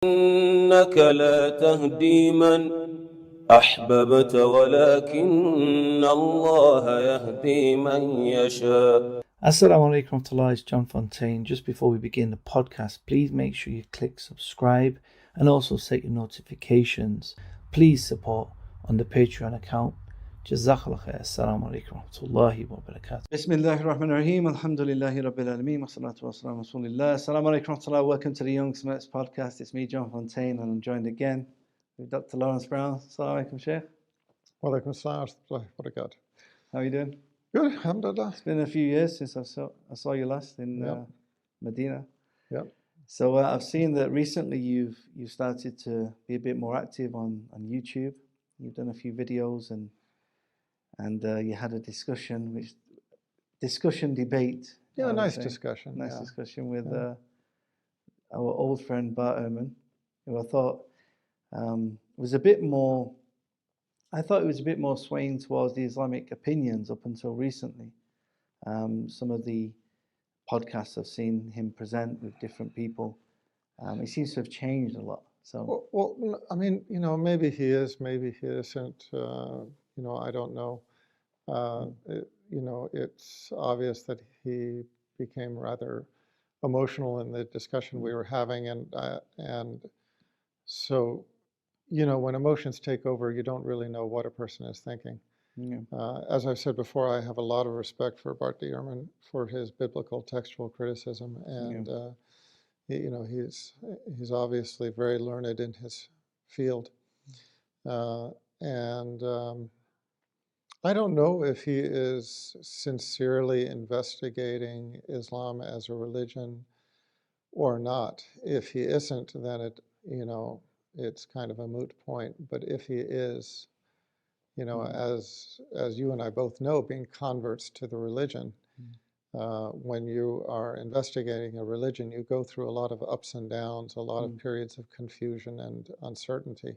إنك لا تهدي من أحببت ولكن الله يهدي من يشاء. Assalamu alaikum warahmatullahi, it's John Fontaine. Just before we begin the podcast, please make sure you click subscribe and also set your notifications. Please support on the Patreon account. Jazakallah khair. Assalamu alaikum warahmatullahi wabarakatuh. Bismillahir Rahmanir Rahim. Alhamdulillahi Rabbil Alameen. Wassalatu wassalamu Rasulillah. Assalamu alaikum warahmatullahi. Welcome to the Young Smirks podcast. It's me, John Fontaine, and I'm joined again with Dr. Laurence Brown. Assalamu alaikum, Sheikh. Wa alaikum assalam wa rahmatullahi wa barakatuh. How are you doing? Good, alhamdulillah. It's been a few years since I saw you last in Medina. Yep. So I've seen that recently you've started to be a bit more active on YouTube. You've done a few videos and you had a debate. Yeah, nice discussion. Nice discussion with our old friend Bart Ehrman, who I thought was a bit more. I thought it was a bit more swaying towards the Islamic opinions up until recently. Some of the podcasts I've seen him present with different people, it seems to have changed a lot. So, well, I mean, maybe he is, maybe he isn't. I don't know. It's obvious that he became rather emotional in the discussion we were having, and so. When emotions take over, you don't really know what a person is thinking. Yeah. As I've said before, I have a lot of respect for Bart Ehrman for his biblical textual criticism, and he's obviously very learned in his field, and I don't know if he is sincerely investigating Islam as a religion or not. If he isn't, then it's kind of a moot point. But if he is, as you and I both know, being converts to the religion, when you are investigating a religion, you go through a lot of ups and downs, a lot of periods of confusion and uncertainty.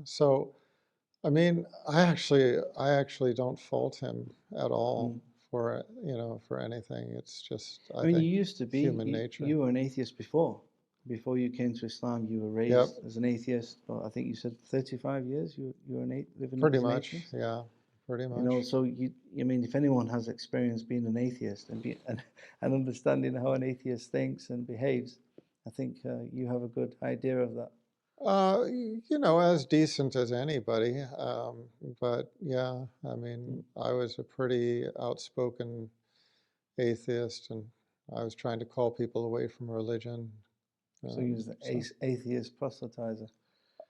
So, I mean, I actually don't fault him at all for anything. It's just I think you used to be human nature. You were an atheist before you came to Islam. You were raised as an atheist. Well, I think you said 35 years. You were living pretty as an much, atheist? yeah, pretty much. So I mean, if anyone has experience being an atheist and understanding how an atheist thinks and behaves, I think you have a good idea of that. As decent as anybody. But yeah, I mean, I was a pretty outspoken atheist, and I was trying to call people away from religion. So you was the atheist proselytizer.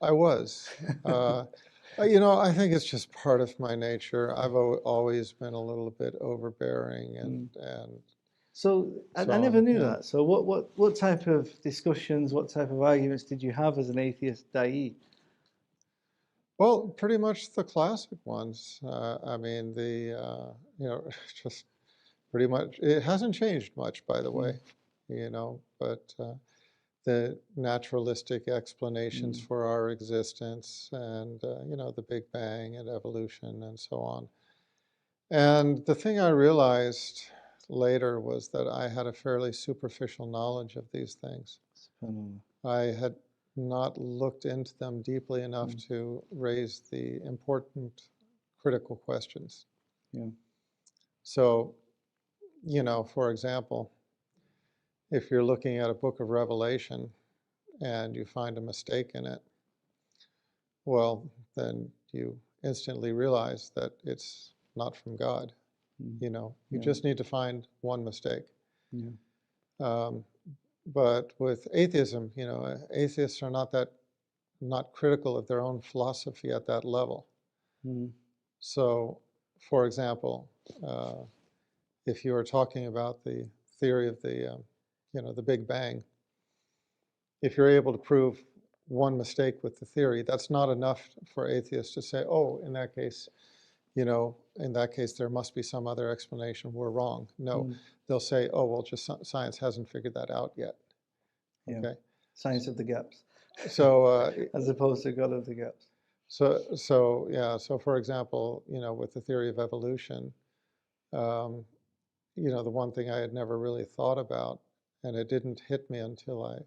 I was. I think it's just part of my nature. I've always been a little bit overbearing and So I never knew that. So what type of discussions, what type of arguments did you have as an atheist da'i? Well, pretty much the classic ones. I mean, just pretty much. It hasn't changed much, by the way, but the naturalistic explanations for our existence and, the Big Bang and evolution and so on. And the thing I realized later was that I had a fairly superficial knowledge of these things. I had not looked into them deeply enough to raise the important critical questions. Yeah. So, for example, if you're looking at a book of Revelation and you find a mistake in it, well, then you instantly realize that it's not from God. You just need to find one mistake. Yeah. But with atheism, atheists are not critical of their own philosophy at that level. So, for example, if you are talking about the theory of the Big Bang, if you're able to prove one mistake with the theory, that's not enough for atheists to say, oh, in that case, there must be some other explanation. We're wrong. No, they'll say, oh, well, just science hasn't figured that out yet. Yeah. Okay. Science of the gaps. So as opposed to God of the gaps. So for example, with the theory of evolution, the one thing I had never really thought about, and it didn't hit me until I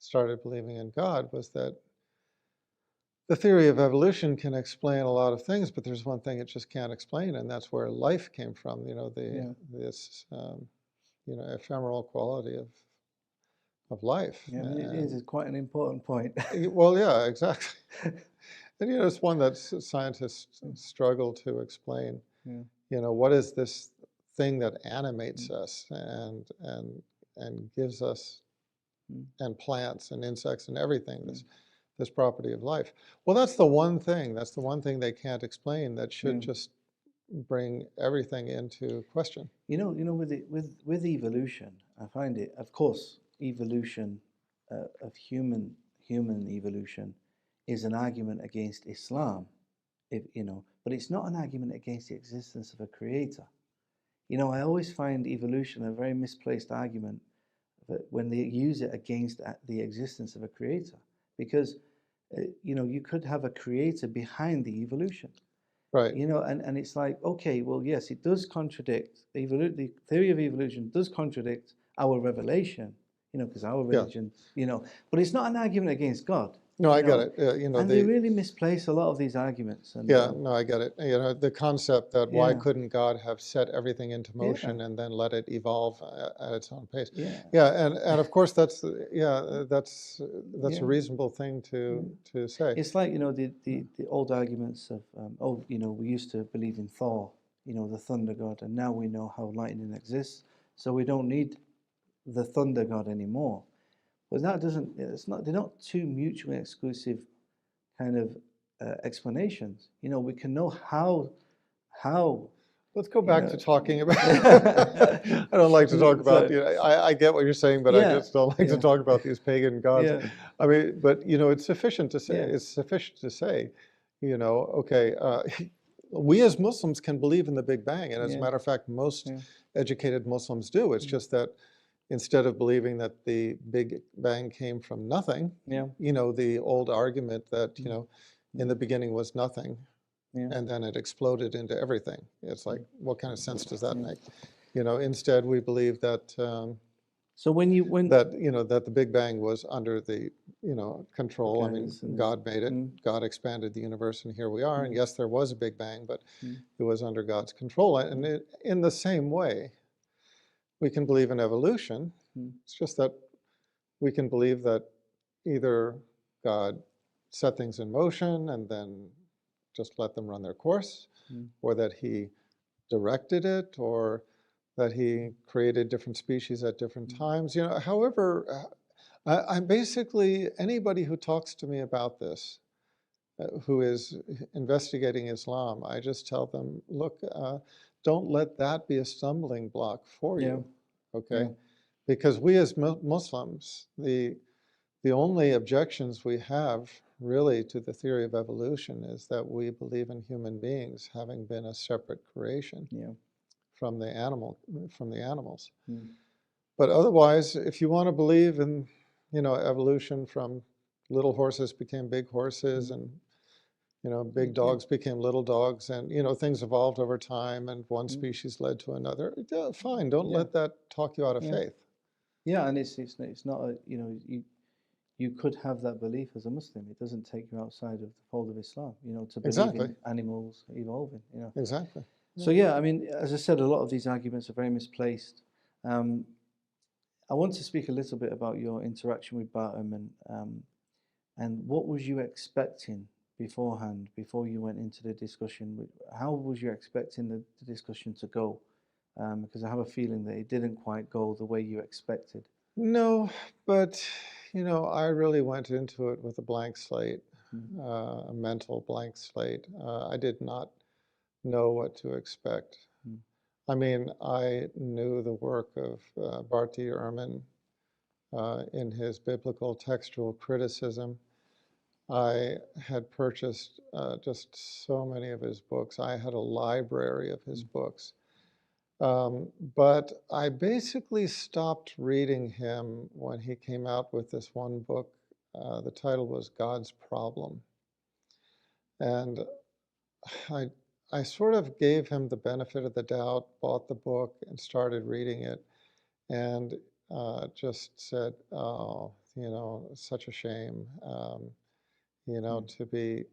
started believing in God was that the theory of evolution can explain a lot of things, but there's one thing it just can't explain, and that's where life came from. This ephemeral quality of life. Yeah, I mean, it is. It's quite an important point. Well, yeah, exactly. And it's one that scientists struggle to explain. Yeah. What is this thing that animates us and gives us, and plants and insects and everything, this property of life? Well, that's the one thing they can't explain that should just bring everything into question. With evolution, I find it, of course, evolution of human evolution is an argument against Islam, but it's not an argument against the existence of a creator. I always find evolution a very misplaced argument when they use it against the existence of a creator, because you could have a creator behind the evolution. Right. And it's like, okay, well, yes, it does contradict, the theory of evolution does contradict our revelation, because our religion, but it's not an argument against God. No, I get it. And they really misplace a lot of these arguments. And, no, I get it. The concept that why couldn't God have set everything into motion and then let it evolve at its own pace? And of course that's a reasonable thing to say. It's like the old arguments of we used to believe in Thor, the thunder god, and now we know how lightning exists, so we don't need the thunder god anymore. But that doesn't. They're not two mutually exclusive kind of explanations. We can know how. Let's go back to talking about. I don't like to talk about. I get what you're saying, but I just don't like to talk about these pagan gods. Yeah. I mean, but it's sufficient to say. It's sufficient to say, okay. We as Muslims can believe in the Big Bang, and as a matter of fact, most educated Muslims do. It's just that instead of believing that the Big Bang came from nothing, the old argument that in the beginning was nothing. And then it exploded into everything. It's like, what kind of sense does that make? Instead we believe that that the Big Bang was under the control. I mean, God made it. God expanded the universe, and here we are. And yes, there was a Big Bang, but it was under God's control. And in the same way, we can believe in evolution. It's just that we can believe that either God set things in motion and then just let them run their course, or that he directed it, or that he created different species at different times. However, I'm basically, anybody who talks to me about this, who is investigating Islam, I just tell them, look, don't let that be a stumbling block for you, okay? Because we as Muslims, the only objections we have really to the theory of evolution is that we believe in human beings having been a separate creation from the animals. But otherwise, if you want to believe in evolution from little horses became big horses, and big dogs became little dogs, and things evolved over time, and one species led to another, fine, don't let that talk you out of faith. And it's not a you could have that belief as a Muslim. It doesn't take you outside of the fold of Islam, to believe in animals evolving, Exactly. So I mean, as I said, a lot of these arguments are very misplaced. I want to speak a little bit about your interaction with Bart Ehrman, and what was you expecting beforehand, before you went into the discussion? How was you expecting the discussion to go? Because I have a feeling that it didn't quite go the way you expected. No, but I really went into it with a blank slate, a mental blank slate. I did not know what to expect. I mean, I knew the work of Bart Ehrman in his biblical textual criticism. I had purchased just so many of his books. I had a library of his books. But I basically stopped reading him when he came out with this one book. The title was God's Problem. And I sort of gave him the benefit of the doubt, bought the book and started reading it, and just said, oh, such a shame, to be,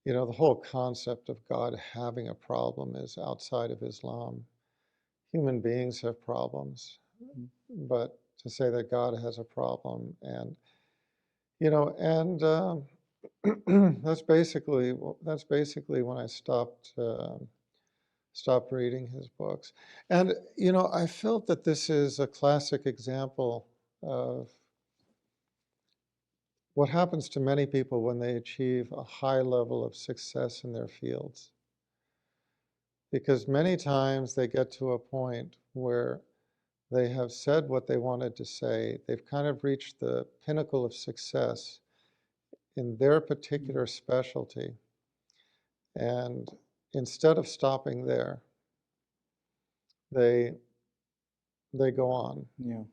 the whole concept of God having a problem is outside of Islam. Human beings have problems, but to say that God has a problem, and that's basically when I stopped reading his books. And I felt that this is a classic example of what happens to many people when they achieve a high level of success in their fields. Because many times they get to a point where they have said what they wanted to say. They've kind of reached the pinnacle of success in their particular specialty. And instead of stopping there, they go on. Yeah.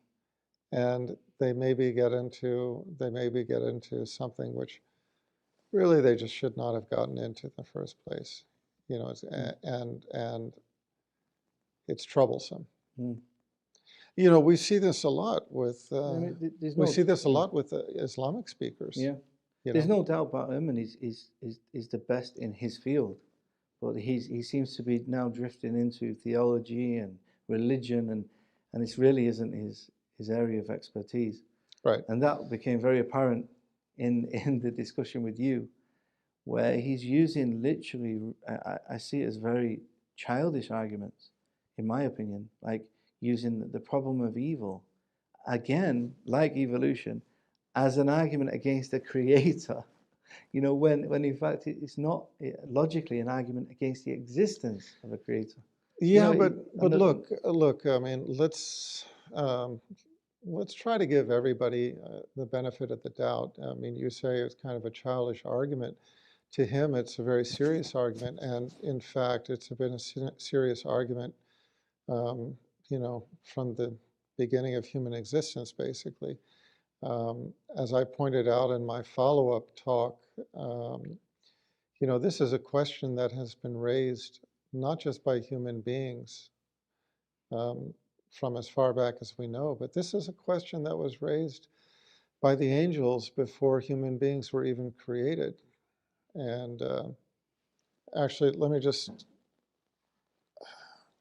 And they maybe get into something which really they just should not have gotten into in the first place. And it's troublesome. Mm. We see this a lot with Islamic speakers. Yeah. There's no doubt about Ehrman is the best in his field, but he seems to be now drifting into theology and religion, and this really isn't his area of expertise. Right. And that became very apparent in the discussion with you, where he's using literally, I see it as very childish arguments, in my opinion, like using the problem of evil, again, like evolution, as an argument against the creator, when in fact it's not logically an argument against the existence of a creator. Yeah, but look, I mean, let's try to give everybody the benefit of the doubt. I mean, you say it's kind of a childish argument. To him, it's a very serious argument, and in fact, it's been a serious argument, from the beginning of human existence, basically. As I pointed out in my follow-up talk, this is a question that has been raised not just by human beings from as far back as we know, but this is a question that was raised by the angels before human beings were even created. And actually, let me just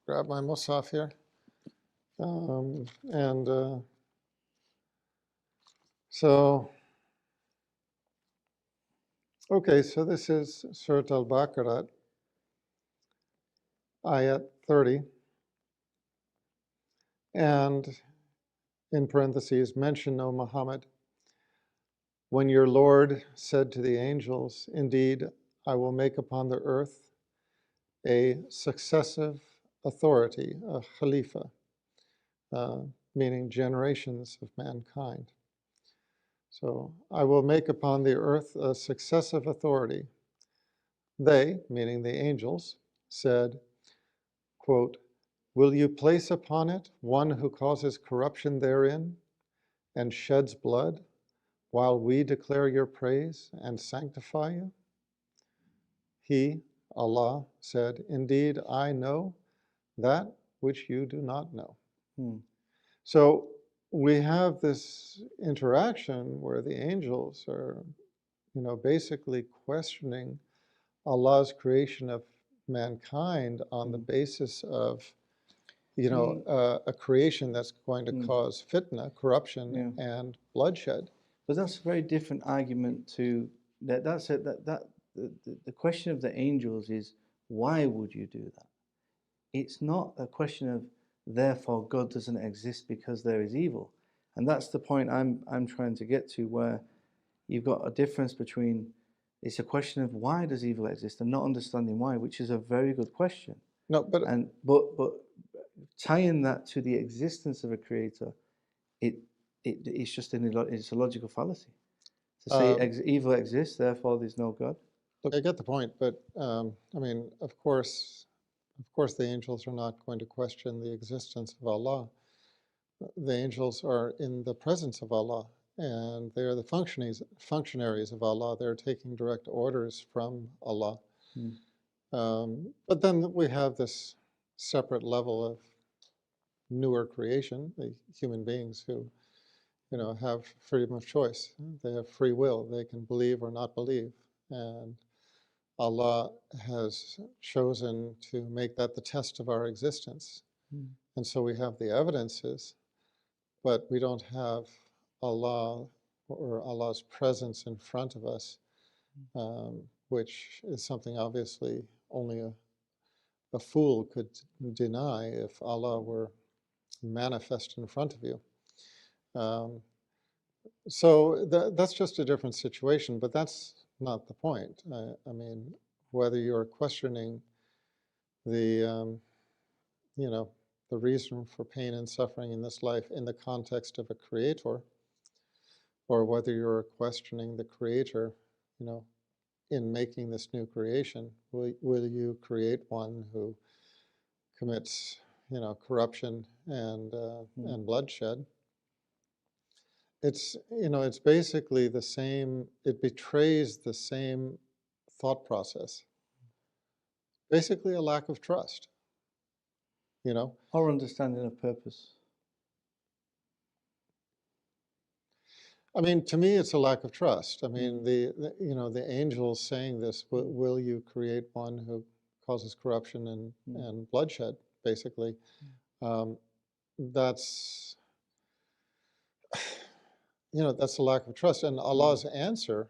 grab my mushaf here. So this is Surat al-Baqarah, ayat 30, and in parentheses, mention, O Muhammad, when your Lord said to the angels, indeed, I will make upon the earth a successive authority, a khalifa, meaning generations of mankind. So I will make upon the earth a successive authority. They, meaning the angels, said, quote, will you place upon it one who causes corruption therein and sheds blood while we declare your praise and sanctify you? He, Allah, said, indeed, I know that which you do not know. So we have this interaction where the angels are, basically questioning Allah's creation of mankind on the basis of, a creation that's going to cause fitna, corruption, and bloodshed. But that's a very different argument to that. That's it. The question of the angels is, why would you do that? It's not a question of, therefore God doesn't exist because there is evil. And that's the point I'm trying to get to, where you've got a difference between, it's a question of why does evil exist and not understanding why, which is a very good question. No, but tying that to the existence of a creator, it's just it's a logical fallacy. To say evil exists, therefore there's no God. Look, I get the point, but I mean, of course, the angels are not going to question the existence of Allah. The angels are in the presence of Allah, and they are the functionaries of Allah. They're taking direct orders from Allah. But then we have this separate level of newer creation, the human beings who, have freedom of choice. They have free will. They can believe or not believe. And Allah has chosen to make that the test of our existence. And so we have the evidences, but we don't have Allah or Allah's presence in front of us, which is something obviously only a fool could deny if Allah were manifest in front of you. So that's just a different situation, but that's not the point. I mean, whether you're questioning the, the reason for pain and suffering in this life in the context of a creator, or whether you're questioning the creator, in making this new creation, will you create one who commits, corruption and bloodshed? It's basically the same. It betrays the same thought process. Basically, a lack of trust. Our understanding of purpose. I mean, to me, it's a lack of trust. I mean, the angels saying this: "Will you create one who causes corruption and bloodshed?" Basically, that's that's a lack of trust. And Allah's answer,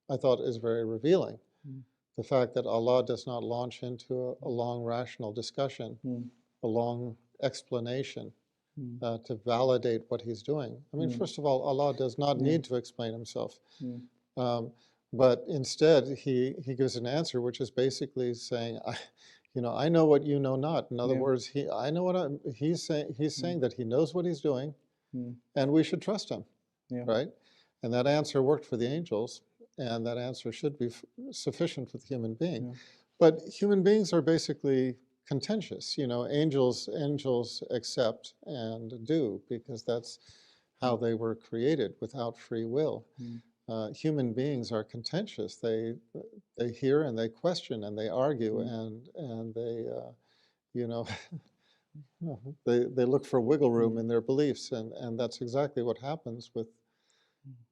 I thought, is very revealing. The fact that Allah does not launch into a long rational discussion, a long explanation to validate what he's doing. I mean, first of all, Allah does not need to explain himself. But instead, he gives an answer which is basically saying, I know what you know not. In other words, he's saying that he knows what he's doing, and we should trust him, right? And that answer worked for the angels, and that answer should be sufficient for the human being. But human beings are basically contentious. Angels accept and do, because that's how they were created, without free will. Human beings are contentious. They hear and they question and they argue and they they look for wiggle room in their beliefs, and that's exactly what happens with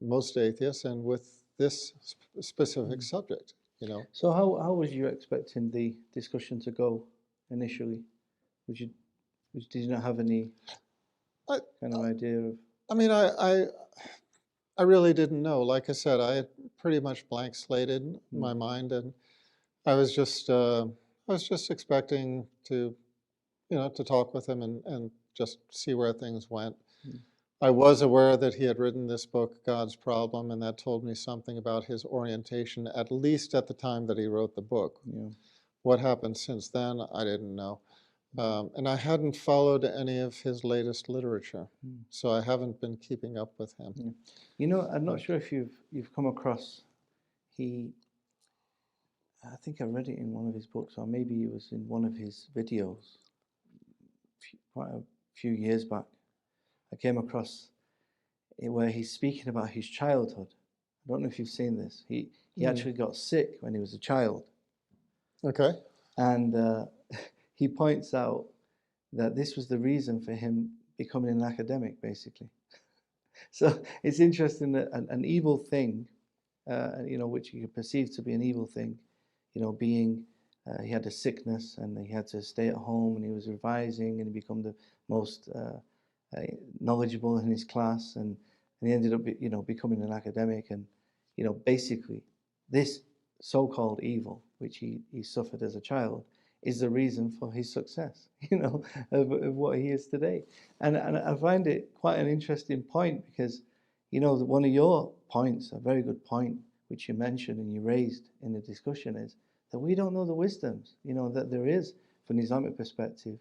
most atheists and with this specific subject. So how was you expecting the discussion to go initially? Did you not have any kind of idea of? I mean, I really didn't know. Like I said, I had pretty much blank slated my mind, and I was just expecting to, to talk with him and just see where things went. I was aware that he had written this book, God's Problem, and that told me something about his orientation, at least at the time that he wrote the book. What happened since then, I didn't know. And I hadn't followed any of his latest literature, so I haven't been keeping up with him. I'm not sure if you've come across, I think I read it in one of his books, or maybe it was in one of his videos quite a few years back. I came across it where he's speaking about his childhood. I don't know if you've seen this. He actually got sick when he was a child. Okay. And he points out that this was the reason for him becoming an academic, basically. So it's interesting that an evil thing, which you perceive to be an evil thing, being he had a sickness and he had to stay at home and he was revising and he became the most knowledgeable in his class, and he ended up becoming an academic, and basically this so-called evil which he suffered as a child is the reason for his success of what he is today. And I find it quite an interesting point, because one of your points, a very good point which you mentioned and you raised in the discussion, is that we don't know the wisdoms that there is from the Islamic perspective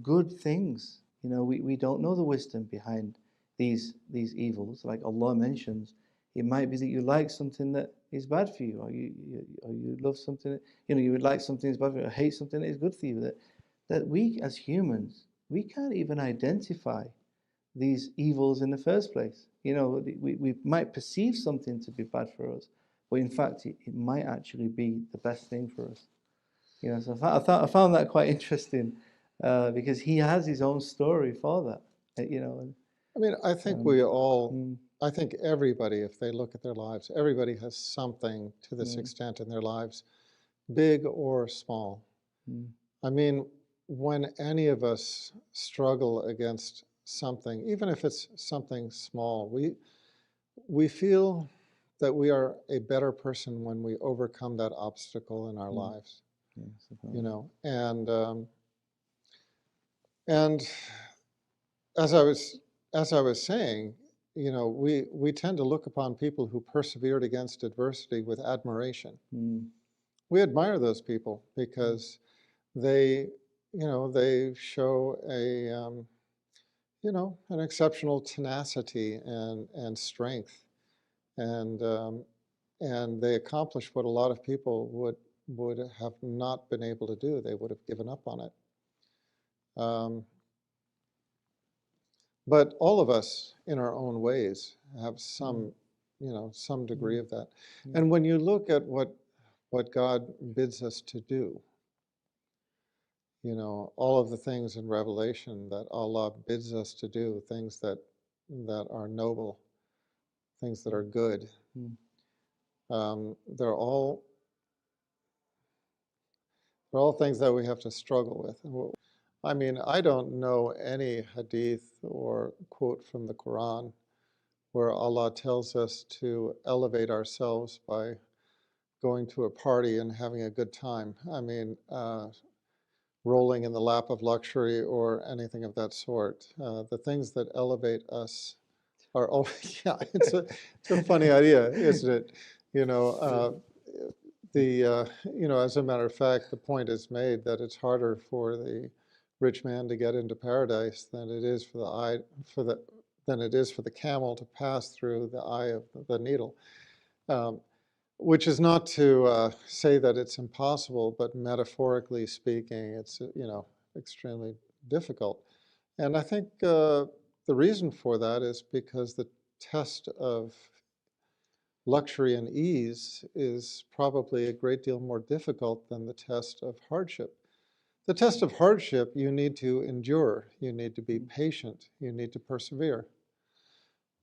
good things. We don't know the wisdom behind these evils. Like Allah mentions, it might be that you like something that is bad for you, or you love something that, you would like something that's bad for you, or hate something that is good for you. That we as humans, we can't even identify these evils in the first place. We might perceive something to be bad for us, but in fact it might actually be the best thing for us. So I found that quite interesting. Because he has his own story for that, I mean, I think we all, Mm, I think everybody, if they look at their lives, everybody has something to this yeah. extent in their lives, big or small. Mm, I mean, when any of us struggle against something, even if it's something small, we feel that we are a better person when we overcome that obstacle in our lives, yeah, you suppose. know. And as I was saying, you know, we tend to look upon people who persevered against adversity with admiration. Mm, We admire those people because they, you know, they show a, you know, an exceptional tenacity and strength, and they accomplish what a lot of people would have not been able to do. They would have given up on it. But all of us, in our own ways, have some, you know, some degree of that. yeah. And when you look at what God bids us to do, you know, all of the things in Revelation that Allah bids us to do, things that are noble, things that are good, Mm, they're all things that we have to struggle with. I mean, I don't know any hadith or quote from the Quran where Allah tells us to elevate ourselves by going to a party and having a good time. I mean, rolling in the lap of luxury or anything of that sort. The things that elevate us are always, yeah, it's a funny idea, isn't it? You know, you know, as a matter of fact, the point is made that it's harder for the rich man to get into paradise than it is for than it is for the camel to pass through the eye of the needle. Which is not to say that it's impossible, but metaphorically speaking, it's, you know, extremely difficult. And I think the reason for that is because the test of luxury and ease is probably a great deal more difficult than the test of hardship. The test of hardship, you need to endure, you need to be patient, you need to persevere.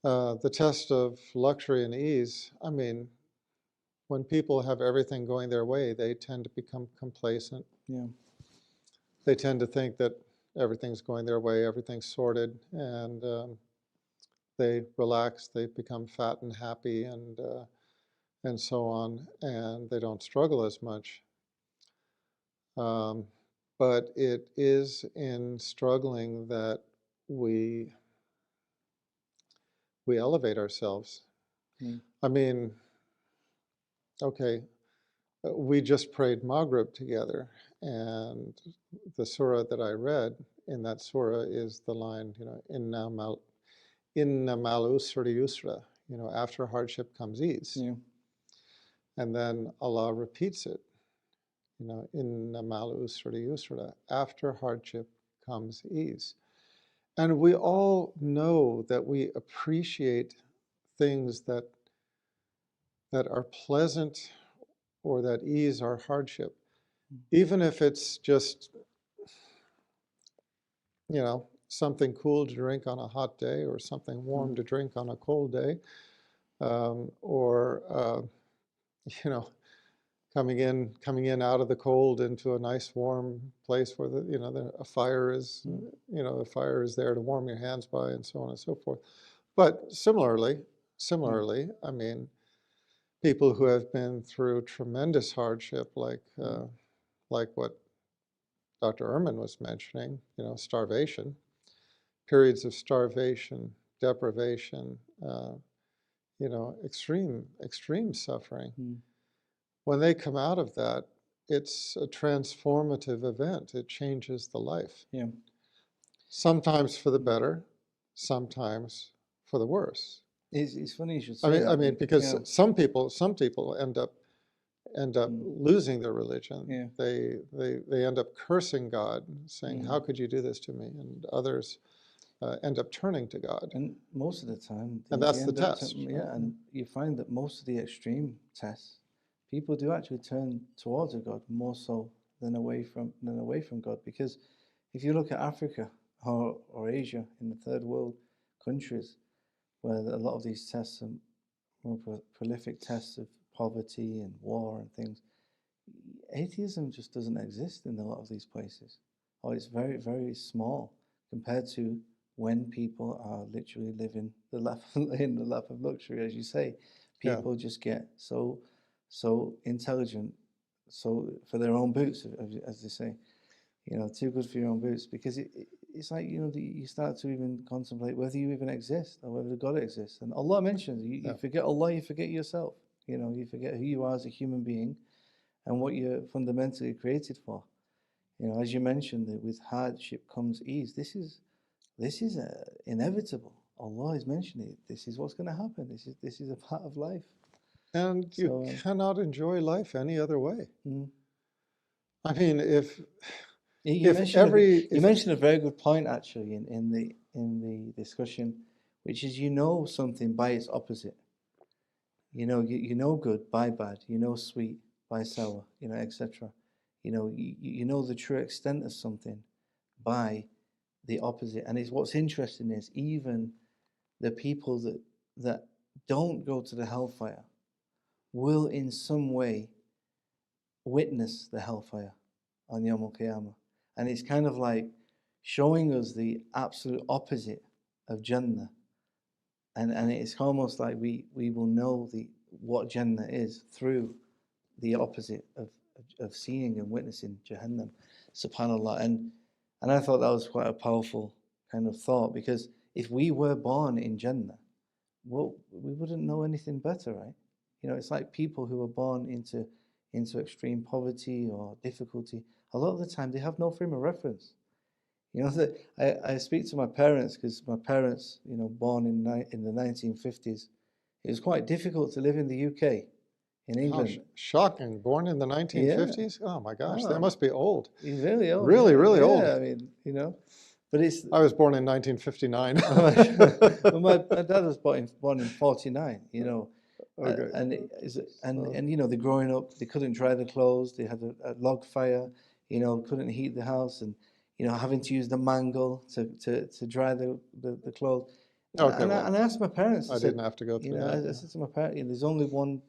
The test of luxury and ease, I mean, when people have everything going their way, they tend to become complacent. yeah. They tend to think that everything's going their way, everything's sorted, and they relax, they become fat and happy, and so on, and they don't struggle as much. But it is in struggling that we elevate ourselves. Mm, I mean, okay, we just prayed Maghrib together, and the surah that I read in that surah is the line, you know, inna mal usri yusra, you know, after hardship comes ease. yeah. And then Allah repeats it, you know, inna mal usri yusra, after hardship comes ease. And we all know that we appreciate things that are pleasant or that ease our hardship, even if it's just, you know, something cool to drink on a hot day or something warm to drink on a cold day, or you know, coming in out of the cold into a nice warm place where the, you know, a fire is, you know, a fire is there to warm your hands by, and so on and so forth. But similarly, I mean, people who have been through tremendous hardship, like what Dr. Ehrman was mentioning, you know, starvation, periods of starvation, deprivation, you know, extreme suffering. When they come out of that, it's a transformative event. It changes the life. Yeah. Sometimes for the better, sometimes for the worse. It's funny you should I say mean, that. because Yeah. some people end up losing their religion. Yeah. They end up cursing God, saying, "How could you do this to me?" And others end up turning to God. And most of the time, And they that's the end up test. yeah, Right? and you find that most of the extreme tests, people do actually turn towards a God more so than away from God. Because if you look at Africa or Asia in the third world, countries where a lot of these tests are more prolific tests of poverty and war and things. Atheism just doesn't exist in a lot of these places, or it's very, very small compared to when people are literally living in the lap of luxury, as you say. People just get so intelligent, so for their own boots, as they say, too good for your own boots, because it's like, you start to even contemplate whether you even exist or whether God exists. And Allah mentions, you forget Allah, you forget yourself. You forget who you are as a human being and what you're fundamentally created for. As you mentioned, that with hardship comes ease. This is inevitable. Allah is mentioning it. This is what's going to happen. This is a part of life. And you cannot enjoy life any other way. I mean, you mentioned a very good point actually in the discussion, which is something by its opposite. You know good by bad. You know sweet by sour. Etc. You know the true extent of something by the opposite. And what's interesting is even the people that don't go to the hellfire will in some way witness the hellfire on Yom Al-Qiyamah. And it's kind of like showing us the absolute opposite of Jannah. And it's almost like we will know what Jannah is through the opposite of seeing and witnessing Jahannam, subhanAllah. And I thought that was quite a powerful kind of thought, because if we were born in Jannah, well, we wouldn't know anything better, right? It's like people who are born into extreme poverty or difficulty. A lot of the time, they have no frame of reference. I speak to my parents, because my parents, born in the 1950s, it was quite difficult to live in the UK, in England. Shocking. Born in the 1950s? Yeah. Oh my gosh, they must be old. He's really old. Really, really old. I mean, but it's. I was born in 1959. Well, my dad was born in 49. Okay. And they're growing up. They couldn't dry their clothes. They had a log fire. Couldn't heat the house, and having to use the mangle to dry the clothes. Okay. And I asked my parents. I didn't have to go through that. I said to my parents, there's only one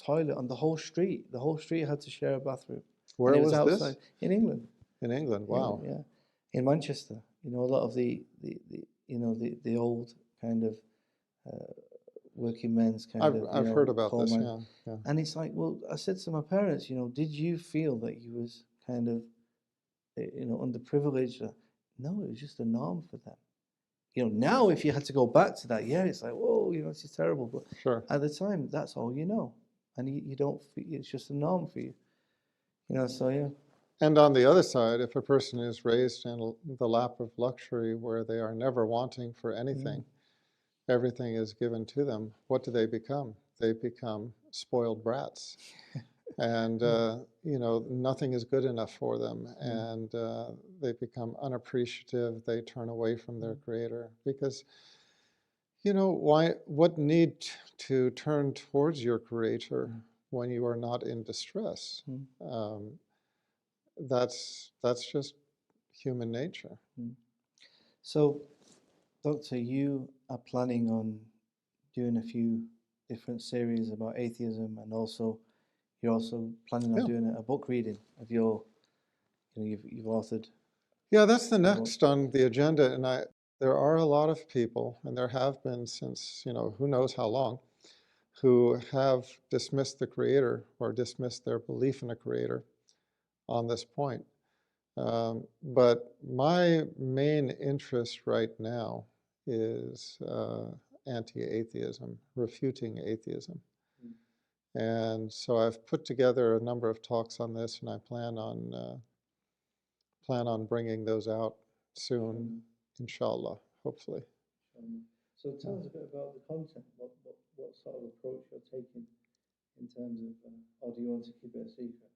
toilet on the whole street. The whole street had to share a bathroom. Where was outside, this? In England. In England. Wow. Yeah. In Manchester. A lot of the old kind of working men's kind of. I've heard about this. Yeah. And it's like, well, I said to my parents, did you feel that you was kind of, underprivileged? No, it was just a norm for them. Now if you had to go back to that, it's like, whoa, this is terrible. But sure. At the time, that's all you know, and you don't. It's just a norm for you. So yeah. And on the other side, if a person is raised in the lap of luxury, where they are never wanting for anything, everything is given to them, what do they become? They become spoiled brats. And, nothing is good enough for them. And they become unappreciative. They turn away from their creator. Because, what need to turn towards your creator when you are not in distress? That's just human nature. So, Doctor, you are planning on doing a few different series about atheism, and you're also planning on doing a book reading of you've authored. Yeah, that's the next on the agenda. And there are a lot of people, and there have been since, who knows how long, who have dismissed the creator or dismissed their belief in a creator on this point. But my main interest right now is anti-atheism, refuting atheism. And so I've put together a number of talks on this, and I plan on bringing those out soon, inshallah, hopefully. So tell us a bit about the content. What sort of approach you're taking in terms of, or do you want to keep it a secret?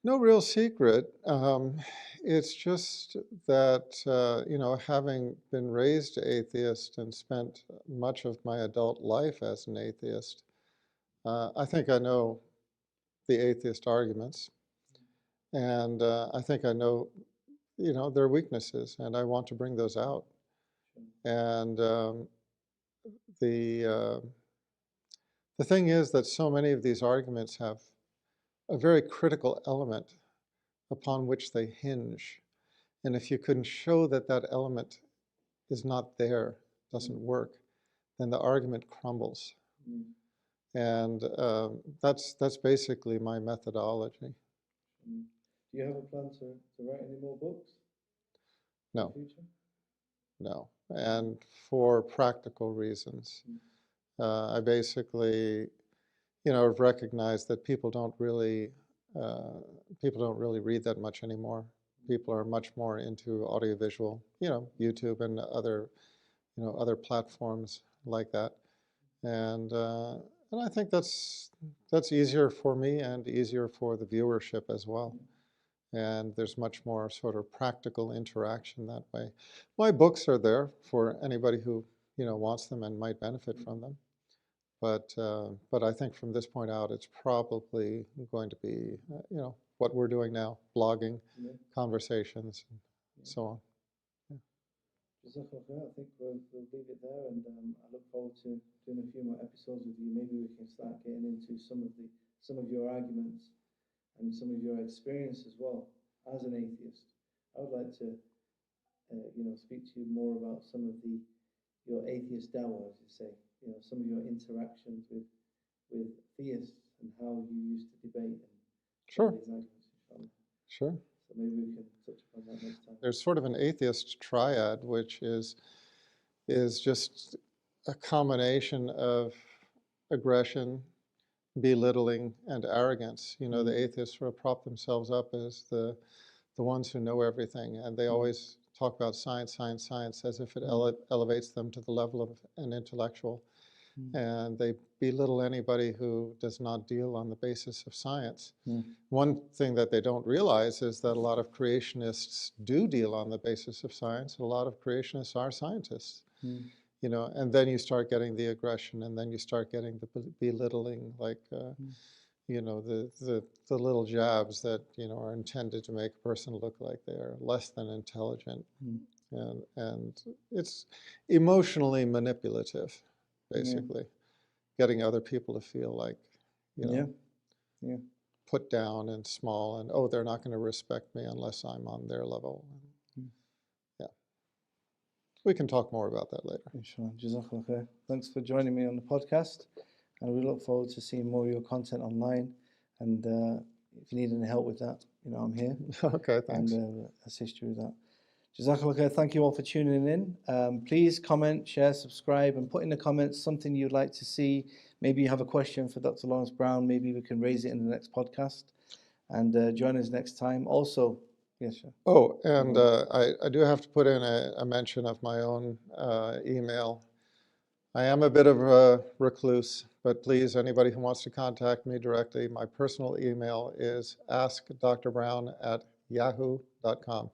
No real secret. It's just that, having been raised atheist and spent much of my adult life as an atheist, I think I know the atheist arguments. And I think I know, their weaknesses, and I want to bring those out. And the thing is that so many of these arguments have a very critical element upon which they hinge. And if you can show that that element is not there, doesn't work, then the argument crumbles. And that's basically my methodology. Do you have a plan to write any more books No, in the future? no. And for practical reasons. I basically, have recognized that people don't really read that much anymore. People are much more into audiovisual, YouTube and other platforms like that. And I think that's easier for me and easier for the viewership as well. And there's much more sort of practical interaction that way. My books are there for anybody who wants them and might benefit from them. But I think from this point out, it's probably going to be what we're doing now: blogging, conversations, and so on. Jazakallah, I think we'll leave it there, and I look forward to doing a few more episodes with you. Maybe we can start getting into some of your arguments and some of your experience as well as an atheist. I would like to, speak to you more about some of your atheist dawah, as you say. Some of your interactions with theists and how you used to debate and Sure. these arguments. Sure. So maybe we can touch upon that next time. There's sort of an atheist triad, which is just a combination of aggression, belittling, and arrogance. The atheists sort of prop themselves up as the ones who know everything, and they always talk about science, science, science, as if it elevates them to the level of an intellectual. And they belittle anybody who does not deal on the basis of science. One thing that they don't realize is that a lot of creationists do deal on the basis of science. A lot of creationists are scientists. And then you start getting the aggression, and then you start getting the belittling, like the little jabs that are intended to make a person look like they are less than intelligent, and it's emotionally manipulative, basically, getting other people to feel like put down and small, and they're not going to respect me unless I'm on their level. We can talk more about that later. Inshallah. Jazakallah khair. Thanks for joining me on the podcast, and we look forward to seeing more of your content online. And if you need any help with that, I'm here. Okay, thanks. And assist you with that. Jazakallah khair. Thank you all for tuning in. Please comment, share, subscribe, and put in the comments something you'd like to see. Maybe you have a question for Dr. Laurence Brown. Maybe we can raise it in the next podcast. And join us next time. Also, yes, sir. Oh, and I do have to put in a mention of my own email. I am a bit of a recluse, but please, anybody who wants to contact me directly, my personal email is askdrbrown@yahoo.com.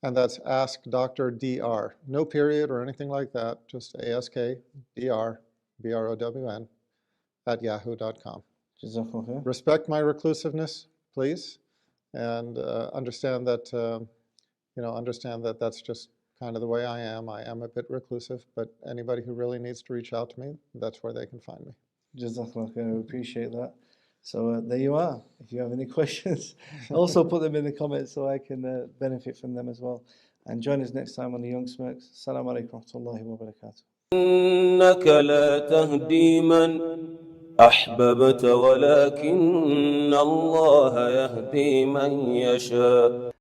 And that's askdrdr. No period or anything like that, just askdr, BROWN, @yahoo.com. Jazakallah khair. Respect my reclusiveness, please, and understand that that's just kind of the way I am. I am a bit reclusive, but anybody who really needs to reach out to me, that's where they can find me. Jazakallah khair. I appreciate that. So there you are. If you have any questions, also put them in the comments so I can benefit from them as well. And join us next time on the Young Smirks. Assalamu alaikum wa rahmatullahi wa barakatuh. إنك لا تهدي من أحببت ولكن الله يهدي من يشاء